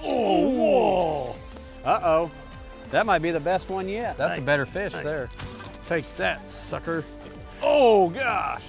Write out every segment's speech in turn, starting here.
Oh, whoa. Uh-oh. That might be the best one yet. That's a better fish there. Take that, sucker. Oh, gosh.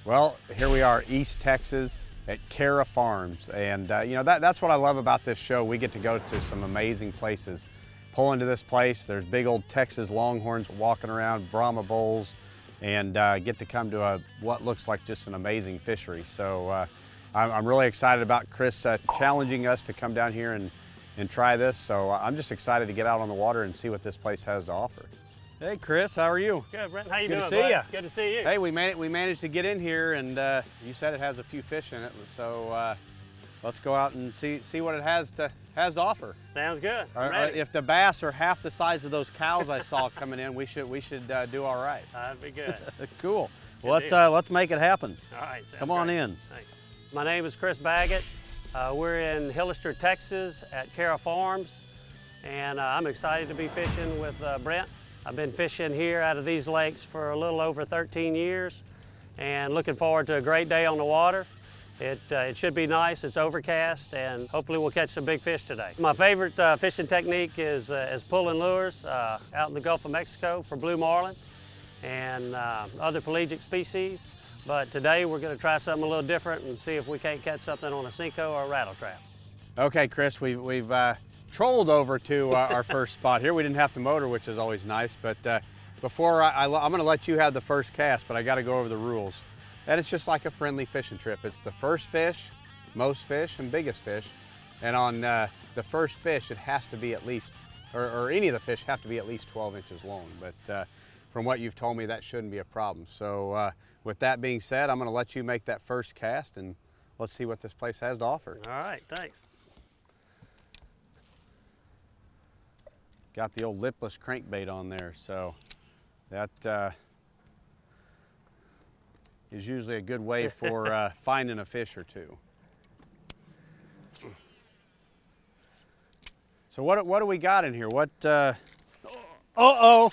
Well, here we are, East Texas at Cara Farms, and you know, that's what I love about this show. We get to go to some amazing places. Pull into this place, there's big old Texas longhorns walking around, Brahma bulls, and get to come to what looks like just an amazing fishery. So I'm really excited about Chris challenging us to come down here and try this. So I'm just excited to get out on the water and see what this place has to offer. Hey Chris, how are you? Good, Brent. How you doing? Good to see you. Good to see you. Hey, we managed to get in here, and you said it has a few fish in it, so let's go out and see what it has to offer. Sounds good. If the bass are half the size of those cows I saw coming in, we should do all right. That'd be good. Cool. Well, let's make it happen. All right. Come on in. Thanks. My name is Chris Baggett. We're in Hillister, Texas, at Cara Farms, and I'm excited to be fishing with Brent. I've been fishing here out of these lakes for a little over 13 years and looking forward to a great day on the water. It should be nice, it's overcast, and hopefully we'll catch some big fish today. My favorite fishing technique is pulling lures out in the Gulf of Mexico for blue marlin and other pelagic species. But today we're going to try something a little different and see if we can't catch something on a Cinco or a rattle trap. Okay, Chris, we've trolled over to our first spot here. We didn't have to motor, which is always nice, but before I'm going to let you have the first cast, but I got to go over the rules. And it's just like a friendly fishing trip. It's the first fish, most fish, and biggest fish. And on the first fish, it has to be at least, or any of the fish have to be at least 12 inches long. But from what you've told me, that shouldn't be a problem. So with that being said, I'm going to let you make that first cast, and let's see what this place has to offer. All right, thanks. Got the old lipless crankbait on there, so that is usually a good way for finding a fish or two. So what do we got in here? What? Uh-oh!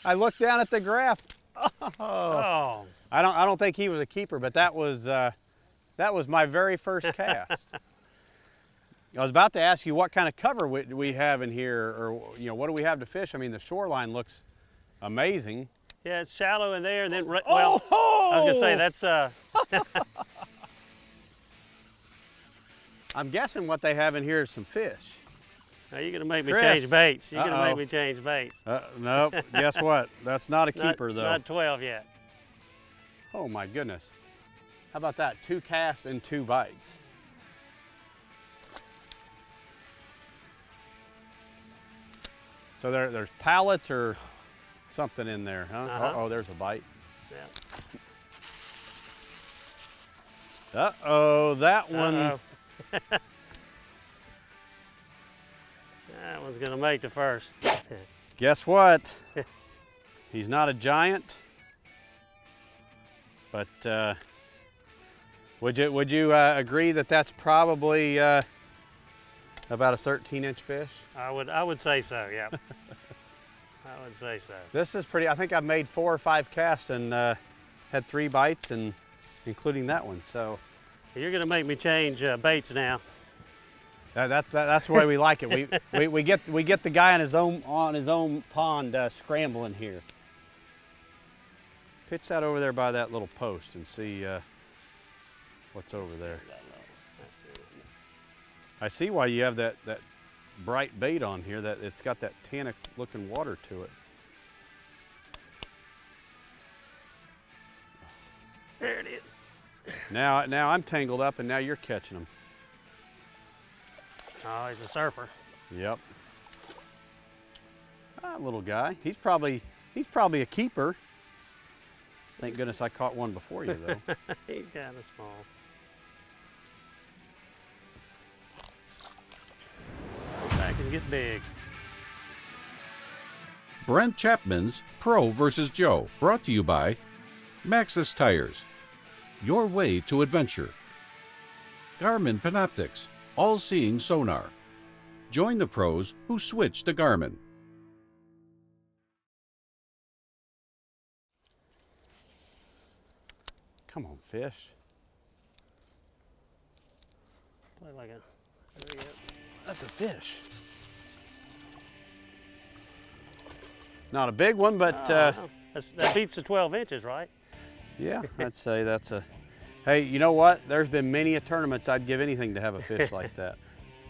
I looked down at the graph. Oh. I don't think he was a keeper, but that was my very first cast. I was about to ask you what kind of cover we have in here, or you know, what do we have to fish? I mean, the shoreline looks amazing. Yeah, it's shallow in there, and then well, I was gonna say that's I'm guessing what they have in here is some fish. Now you're gonna make me change baits. You're gonna make me change baits. Nope. Guess what? That's not a keeper though. Not 12 yet. Oh my goodness. How about that? 2 casts and 2 bites. So there's pallets or something in there, huh? Uh-oh, there's a bite. Yeah. Uh-oh, that one. That one's gonna make the first. Guess what? He's not a giant, but would you agree that that's probably about a 13-inch fish? I would say so, yeah. I would say so. This is pretty, I think I've made 4 or 5 casts and had 3 bites, and including that one, so. You're gonna make me change baits now. That's the way we like it. We get the guy on his own pond scrambling here. Pitch that over there by that little post and see what's over there. I see why you have that bright bait on here. That it's got that tannic looking water to it. There it is. Now I'm tangled up, and now you're catching them. Oh, he's a surfer. Yep. Ah, little guy. He's probably a keeper. Thank goodness I caught one before you, though. He's kind of small. get big. Brent Chapman's Pro vs. Joe, brought to you by Maxxis Tires, your way to adventure. Garmin Panoptics, all-seeing sonar. Join the pros who switch to Garmin. Come on, fish. Play like a, there we go. That's a fish. Not a big one, but that beats the 12 inches, right? yeah, I'd say that's a. Hey, you know what? There's been many a tournaments I'd give anything to have a fish like that.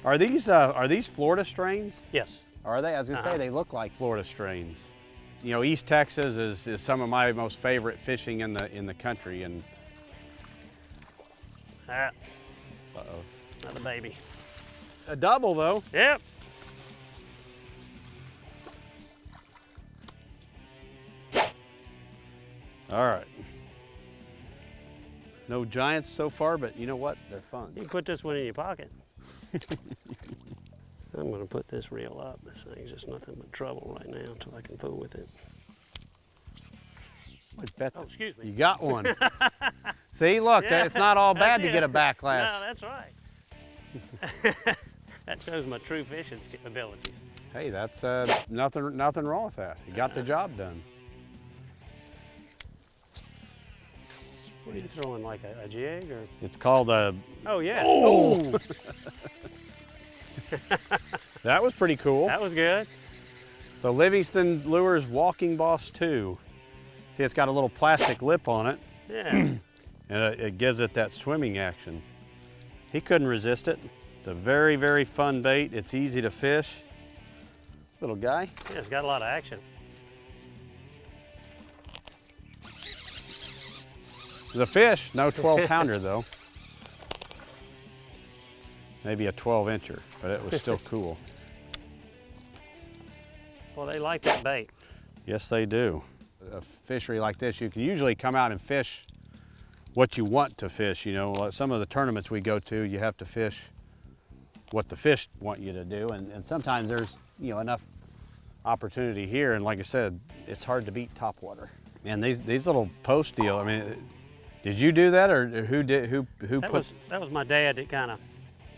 Are these Florida strains? Yes. Are they? I was gonna say they look like Florida strains. You know, East Texas is some of my most favorite fishing in the country, and Uh-oh. Another baby. A double though. Yep. All right. No giants so far, but you know what? They're fun. You can put this one in your pocket. I'm going to put this reel up. This thing's just nothing but trouble right now until I can fool with it. I bet Oh, excuse me. you got one. See, look, Yeah, it's not all bad to it. get a backlash. No, that's right. That shows my true fishing abilities. Hey, that's nothing wrong with that. You got the job done. What are you throwing, like a jig or? It's called a. Oh yeah. Oh! That was pretty cool. That was good. So Livingston Lures Walking Boss 2. See, it's got a little plastic lip on it. Yeah. And it gives it that swimming action. He couldn't resist it. It's a very, very fun bait. It's easy to fish. Little guy. Yeah, it's got a lot of action. It's a fish, no 12-pounder though. Maybe a 12-incher, but it was still cool. Well, they like that bait. Yes, they do. A fishery like this, you can usually come out and fish what you want to fish. You know, some of the tournaments we go to, you have to fish what the fish want you to do, and sometimes there's, you know, enough opportunity here. And like I said, it's hard to beat topwater. And these little post deal. I mean, did you do that, or who did? Who That put? was my dad that kind of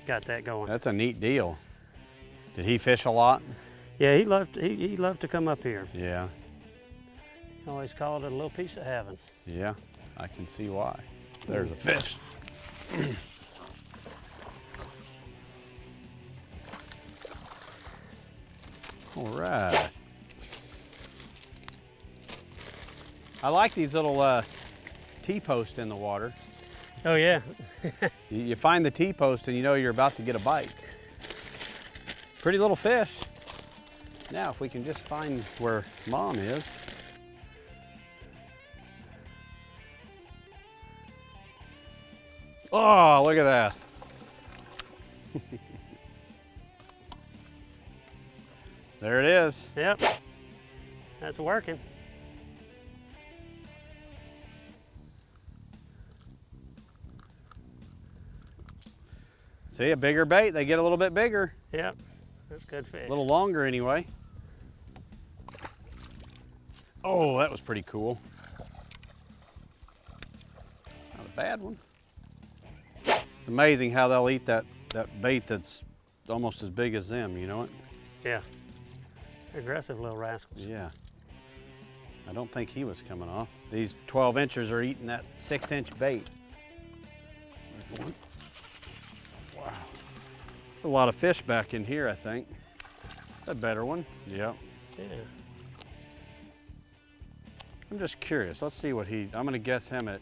got that going. That's a neat deal. Did he fish a lot? Yeah, he loved to come up here. Yeah. He always called it a little piece of heaven. Yeah, I can see why. There's a fish. All right. I like these little T-posts in the water. Oh yeah. You find the T-post and you know you're about to get a bite. Pretty little fish. Now, if we can just find where Mom is. Oh, look at that. There it is. Yep. That's working. See, a bigger bait, they get a little bit bigger. Yep. That's good fish. A little longer anyway. Oh, that was pretty cool. Not a bad one. It's amazing how they'll eat that bait that's almost as big as them, you know it? Yeah. Aggressive little rascals. Yeah. I don't think he was coming off. These 12-inchers are eating that 6-inch bait. There's one. Wow. A lot of fish back in here, I think. A better one. Yep. Yeah. I'm just curious. Let's see what I'm going to guess him at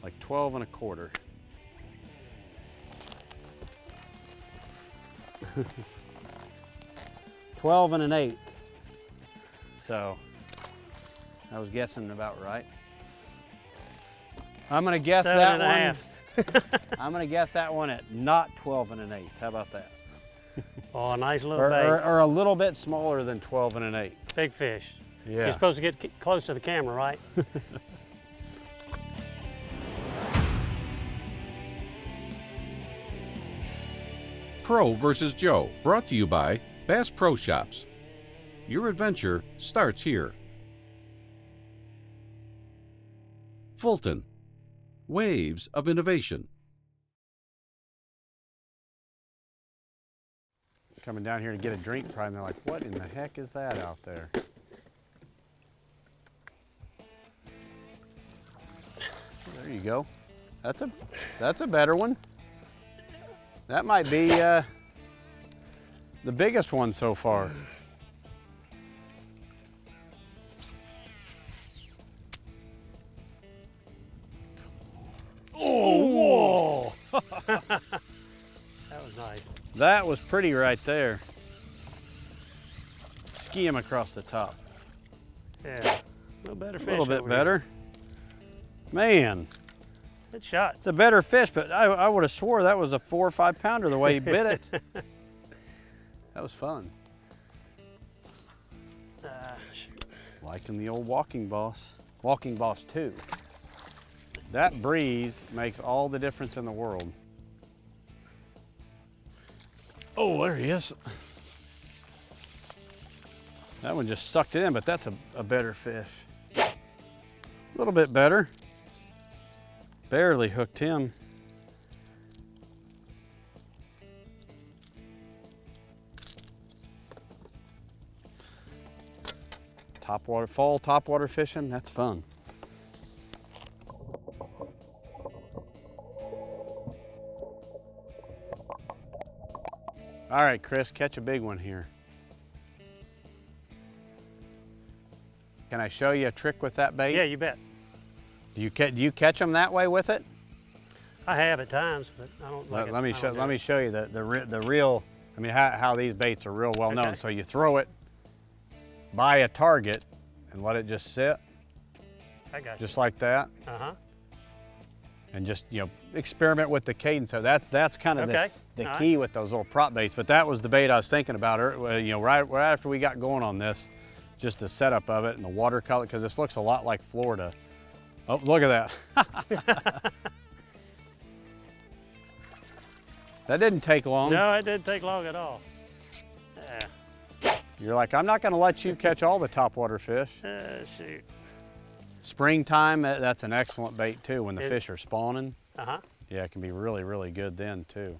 like 12 1/4. 12 1/8. So I was guessing about right. I'm going to guess 7 I'm going to guess that one at not 12 1/8. How about that? Oh, a nice little bait. Or a little bit smaller than 12 1/8. Big fish. Yeah. You're supposed to get close to the camera, right? Pro versus Joe, brought to you by Bass Pro Shops. Your adventure starts here. Fulton, waves of innovation. Coming down here to get a drink, probably, and they're like, what in the heck is that out there? There you go. That's a better one. That might be the biggest one so far. Oh, whoa! That was nice. That was pretty right there. Ski him across the top. Yeah, a little better fish. A little bit over better. here. Man, Good shot. it's a better fish, but I would have swore that was a 4 or 5 pounder the way he bit it. That was fun. Shoot. Liking the old Walking Boss. Walking Boss 2. That breeze makes all the difference in the world. Oh, there he is. That one just sucked it in, but that's a better fish. A little bit better. Barely hooked him. Topwater, fall topwater fishing, that's fun. All right, Chris, catch a big one here. Can I show you a trick with that bait? Yeah, you bet. Do you catch them that way with it? I have at times, but I don't like it. Let me show you the real. I mean, how these baits are real well known. Okay. So you throw it by a target and let it just sit, I got just like that, Uh-huh. and just experiment with the cadence. So that's kind of Okay. the All key with those little prop baits. But that was the bait I was thinking about. Right after we got going on this, just the setup of it and the watercolor, because this looks a lot like Florida. Oh, look at that. That didn't take long. No, it didn't take long at all. Yeah. You're like, I'm not going to let you catch all the topwater fish. Shoot. Springtime, that's an excellent bait too, when the It- fish are spawning. Uh-huh. Yeah, it can be really, really good then too.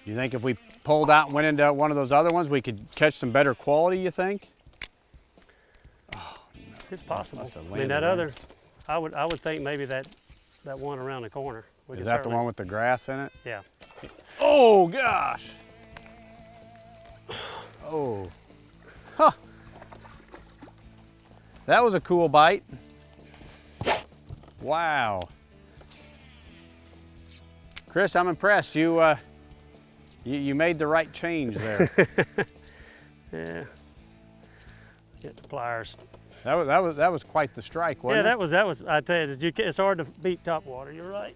You think if we pulled out and went into one of those other ones, we could catch some better quality, you think? Oh, no. It's possible. Must have I mean, landed that there. other, I would think maybe that one around the corner. We Is could that the certainly- one with the grass in it? Yeah. Oh, gosh. Oh. Huh. That was a cool bite. Wow. Chris, I'm impressed. You made the right change there. Yeah. Get the pliers. That was quite the strike, wasn't Yeah, it? that was. I tell you, it's hard to beat top water. You're right.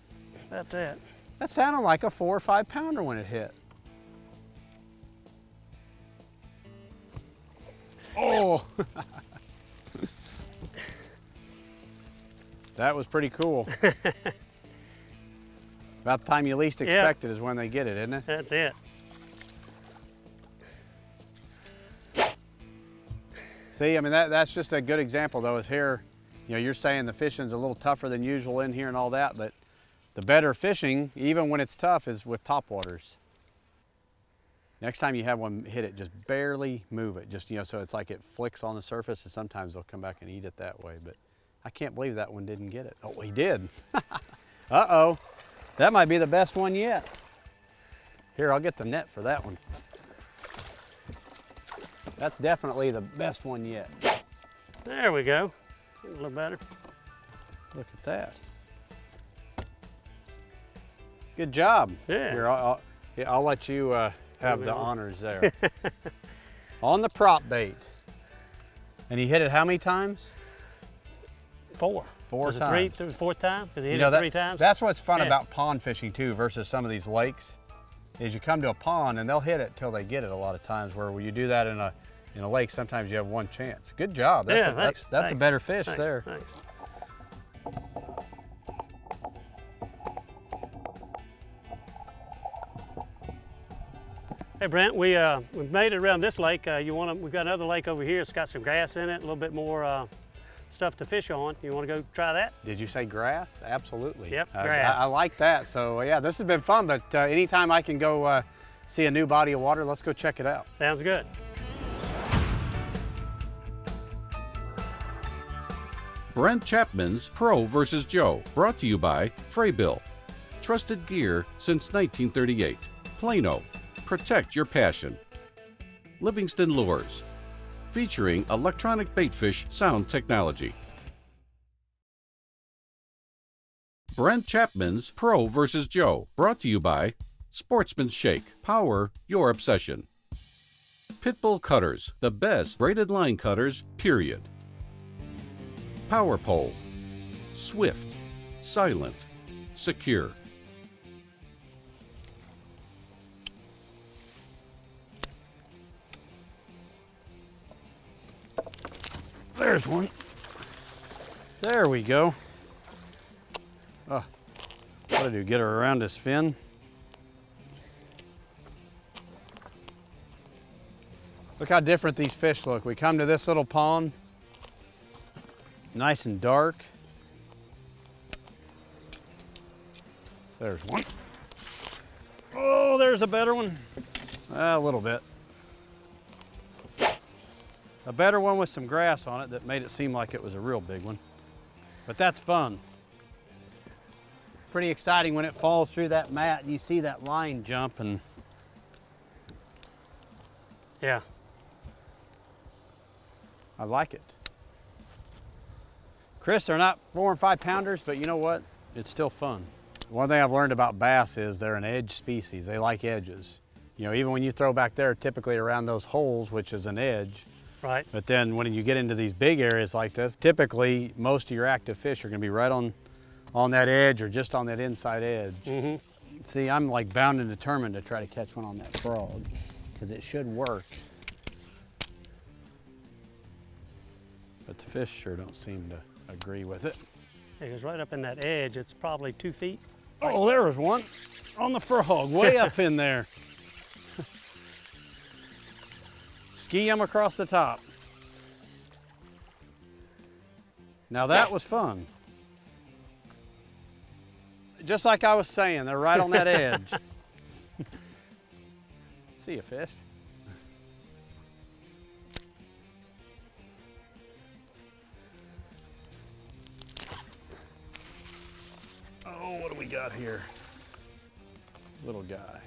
That's it. That sounded like a 4 or 5 pounder when it hit. Oh. That was pretty cool. About the time you least expect it is when they get it, isn't it? That's it. See, I mean, that's just a good example though, is here, you're saying the fishing's a little tougher than usual in here and all that, but the better fishing, even when it's tough, is with topwaters. Next time you have one hit it, just barely move it. Just, so it's like it flicks on the surface, and sometimes they'll come back and eat it that way. But I can't believe that one didn't get it. Oh, he did. Uh-oh. That might be the best one yet. Here, I'll get the net for that one. That's definitely the best one yet. There we go. A little better. Look at that. Good job. Yeah. Here, I'll let you have me the on. honors there. On the prop bait. And he hit it how many times? 4. 4 Was it times. the fourth time? Because he hit it 3 times? That's what's fun Yeah. about pond fishing too versus some of these lakes, is you come to a pond and they'll hit it till they get it a lot of times, where when you do that in a lake, sometimes you have one chance. Good job. That's Yeah, that's a thanks. better fish Thanks, there. Thanks. Hey Brent, we've made it around this lake. We've got another lake over here. It's got some grass in it, a little bit more stuff to fish on. You want to go try that? Did you say grass? Absolutely. Yep, grass. I like that. So yeah, this has been fun, but anytime I can go see a new body of water, let's go check it out. Sounds good. Brent Chapman's Pro vs. Joe, brought to you by Fraybill. Trusted gear since 1938. Plano, protect your passion. Livingston Lures, featuring electronic baitfish sound technology. Brent Chapman's Pro vs. Joe, brought to you by Sportsman's Shake, power your obsession. Pitbull Cutters, the best braided line cutters, period. Power Pole, swift, silent, secure. There's one. There we go. Oh, what do I do? Get her around this fin. Look how different these fish look. We come to this little pond, nice and dark. There's one. Oh, there's a better one. A little bit. A better one with some grass on it that made it seem like it was a real big one. But that's fun. Pretty exciting when it falls through that mat and you see that line jump and... Yeah. I like it. Chris, they're not 4 and 5 pounders, but you know what? It's still fun. One thing I've learned about bass is they're an edge species. They like edges. You know, even when you throw back there, typically around those holes, which is an edge. Right. But then when you get into these big areas like this, typically most of your active fish are gonna be right on that edge or just on that inside edge. Mm-hmm. See, I'm like bound and determined to try to catch one on that frog because it should work. But the fish sure don't seem to agree with it. It goes right up in that edge. It's probably 2 feet. Oh, there was one on the frog, way up in there. Ski him across the top. Now that was fun. Just like I was saying, they're right on that edge. See a fish. Oh, what do we got here? Little guy.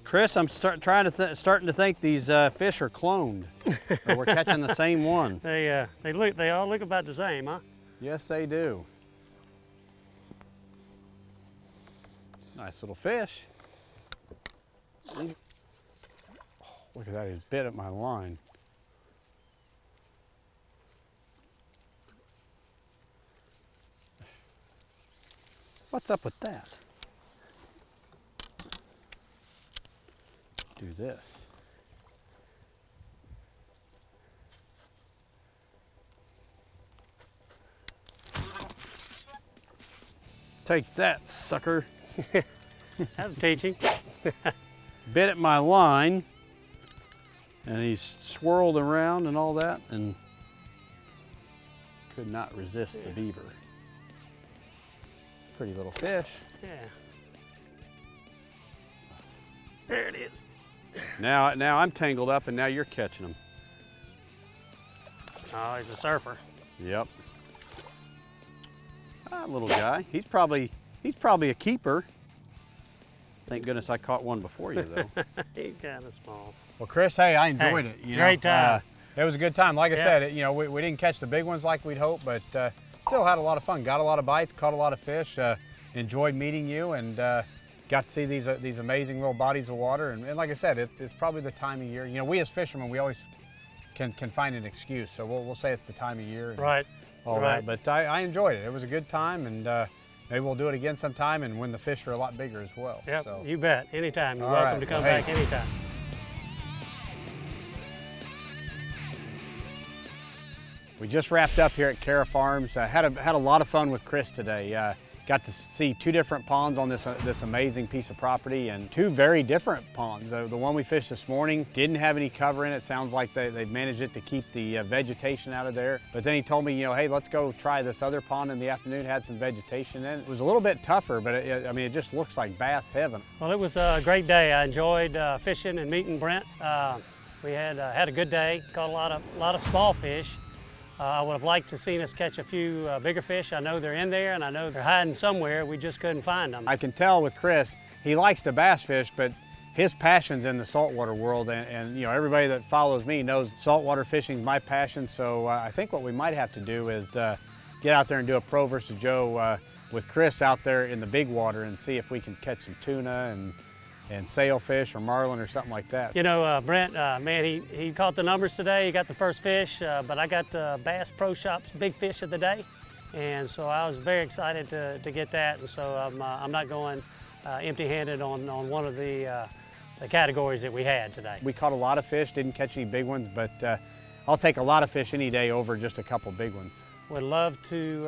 Chris, I'm starting to think these fish are cloned, or we're catching the same one. They all look about the same, huh? Yes, they do. Nice little fish. Oh, look at that, he bit at my line. What's up with that? Do this. Take that, sucker. That'll teach him. Bit at my line, and he's swirled around and all that, and could not resist the beaver. Pretty little fish. Yeah. There it is. Now I'm tangled up, and now you're catching them. Oh, he's a surfer. Yep. Ah, little guy. He's probably a keeper. Thank goodness I caught one before you, though. He's kind of small. Well, Chris, hey, I enjoyed it. You Great know, time. It was a good time. Like I said, you know, we didn't catch the big ones like we'd hoped, but still had a lot of fun. Got a lot of bites, caught a lot of fish. Enjoyed meeting you, and got to see these amazing little bodies of water. And like I said, it's probably the time of year. You know, we as fishermen, we always can find an excuse. So we'll say it's the time of year. And right. all that. But I enjoyed it. It was a good time, and maybe we'll do it again sometime, and when the fish are a lot bigger as well. Yep, so. you bet. Anytime. You're All welcome right. to come Well, back anytime. We just wrapped up here at Cara Farms. Had a lot of fun with Chris today. got to see 2 different ponds on this amazing piece of property, and 2 very different ponds. The one we fished this morning didn't have any cover in it. Sounds like they've managed it to keep the vegetation out of there. But then he told me, you know, hey, let's go try this other pond in the afternoon. Had some vegetation in it. It was a little bit tougher, but I mean, it just looks like bass heaven. Well, it was a great day. I enjoyed fishing and meeting Brent. We had a good day. Caught a lot of small fish. I would have liked to seen us catch a few bigger fish. I know they're in there, and I know they're hiding somewhere. We just couldn't find them. I can tell with Chris, he likes to bass fish, but his passion's in the saltwater world, and you know, everybody that follows me knows saltwater fishing is my passion. So I think what we might have to do is get out there and do a Pro versus Joe with Chris out there in the big water and see if we can catch some tuna and sailfish or marlin or something like that. You know, Brent, man, he caught the numbers today. He got the first fish, but I got the Bass Pro Shop's big fish of the day, and so I was very excited to get that. And so I'm not going empty-handed on one of the categories that we had today. We caught a lot of fish, didn't catch any big ones, but I'll take a lot of fish any day over just a couple big ones. Would love to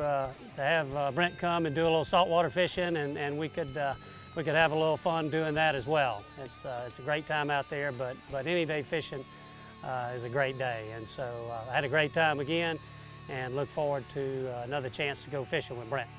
have Brent come and do a little saltwater fishing, and we could have a little fun doing that as well. It's a great time out there, but any day fishing is a great day. And so I had a great time again, and look forward to another chance to go fishing with Brent.